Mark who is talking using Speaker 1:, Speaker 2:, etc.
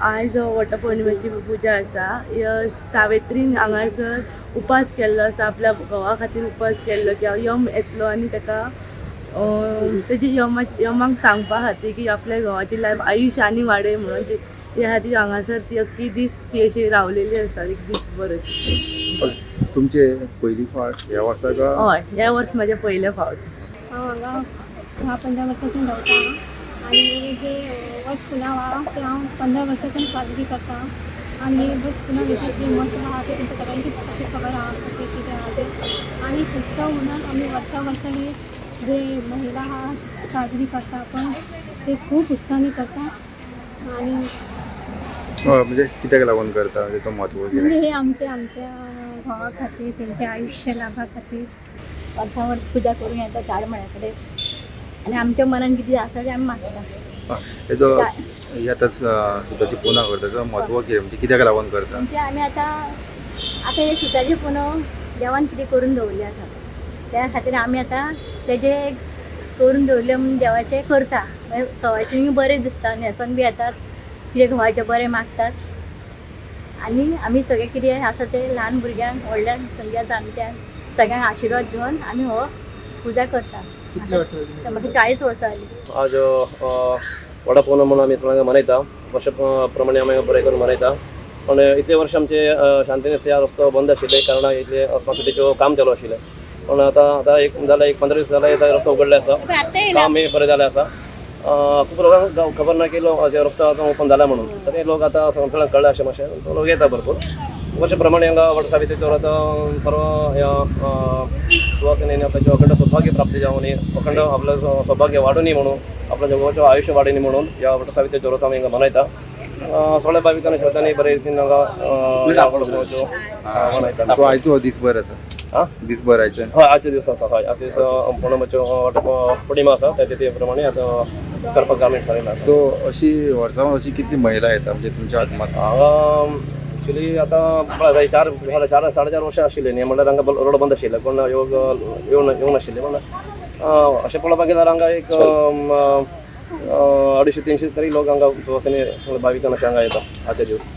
Speaker 1: आज वटपौर्णिमेची पुजा आसा. सावित्रीन हांगासर उपास केल्लो आसा, आपल्या घोवा खातीर उपास केल्लो की यम येतलो आनी ताका तेजी यमांक सांगपा खातीर की आपल्या घोवाची लायफ आयुश्य आनी वाडय म्हणून ह्या खातीर हांगासर ती अख्खी दीस ती अशी रावलेली आसा, एक दीसभर अशी.
Speaker 2: तुमचे पयली फावट ह्या वर्सा का?
Speaker 1: हय, ह्या वर्स म्हाजे पयले फावट.
Speaker 3: हांव हांगा 10-15 वर्सांच्यान रावता आनी हे वट पुनव ते हांव 15 वर्सांच्यान साजरी करता. आनी वट पुनवेचें जें म्हत्व आहा तें तुमकां सगळ्यांकीच अशें खबर आहा कशें कितें आहा तें. आनी उत्सव म्हणून आमी वर्सांनी जे महिला आहा साजरी करता पण ते खूब उत्साहांनी करता. आनी
Speaker 2: म्हणजे कित्याक लागून करता, तेचो म्हत्व
Speaker 3: म्हणजे
Speaker 2: कितें?
Speaker 3: हे आमच्या घोवा खातीर तेंचे आयुश्य लाभा खातीर वर्सां वर्स पुजा करून येता झाड म्हळ्या कडेन आनी आमच्या मनान कितें आसा तें आमी मागता.
Speaker 2: तेजो आतां सुताची पुना करता तेजो म्हत्व कितें, म्हणजे कित्याक लागून करता?
Speaker 3: म्हणजे आमी आतां हे सुताची पुनव देवान कितें करून दवरलें आसा त्या खातीर आमी आतां तेजें करून दवरलें म्हणून देवाचें करता. सवायचें बरें दिसता, न्हेसोन बी येतात, कितें घोवाचें बरें मागतात. आनी आमी सगळें कितें आसा तें ल्हान भुरग्यांक व्हडल्यांक सगळ्या जाणट्यांक सगळ्यांक आशिर्वाद घेवन आमी हो पुजा करता. म्हाका 40 वर्सां जालीं.
Speaker 4: आज वडापौर्णिमा म्हणून आमी सगळ्यांक मनयता, वर्षा प्रमाणे आमी बरें करून मनयता. पण इतले वर्ष आमचे शांतीनेस रस्तो बंद आशिल्ले कारण इतले स्मार्ट सिटीचो काम चालू आशिल्लें. पण आतां एक 15 दीस जाले रस्तो उगडले आसा, काम बरें जालें आसा. खूब लोकांक खबर ना की रस्तो आतां ओपन जाला म्हणून, तरी लोक आतां सगळ्यांक कळ्ळें अशें मातशें लोक येता भरपूर. वर्षा प्रमाणे हांगा वट सावित्रीचो आतां सर्व ह्या सुवासिनींनी आपल्याचें अखंड सौभाग्य प्राप्ती जावं नी, अखंड आपलं सौभाग्य वाडूनी म्हणून, आपल्या जगाचें आयुश्य वाडूनी म्हणून ह्या वट सावित्रीचो व्रत आमी हांगा मनयता. सगळ्या भाविकांनी श्रद्धांनी बरे रितीन हांगा मनयता.
Speaker 2: सो आयचो दीसभर आसा, दीसभर आयचे?
Speaker 4: हय, आजच्या दिवसा आसा. हय, आजच्या दिसा पौर्णिमेच्यो वटपौर्णिमा आसा, त्या प्रमाणे आतां करपाक आमी थारायला.
Speaker 2: सो अशी वर्सां अशी कितली महिला येता म्हणजे तुमच्या आत्मास?
Speaker 4: हांगा एक्चुली आतां 4-4.5 वर्सां आशिल्लीं न्ही, म्हणल्यार हांगा रोड बंद आशिल्ले, कोण येवंक नाशिल्ले. पण अशें पळोवपाक गेल्यार हांगा एक 250-300 तरी लोक हांगा सुवासिनी सगळे भाविकान अशे हांगा येता आजच्या दिवस.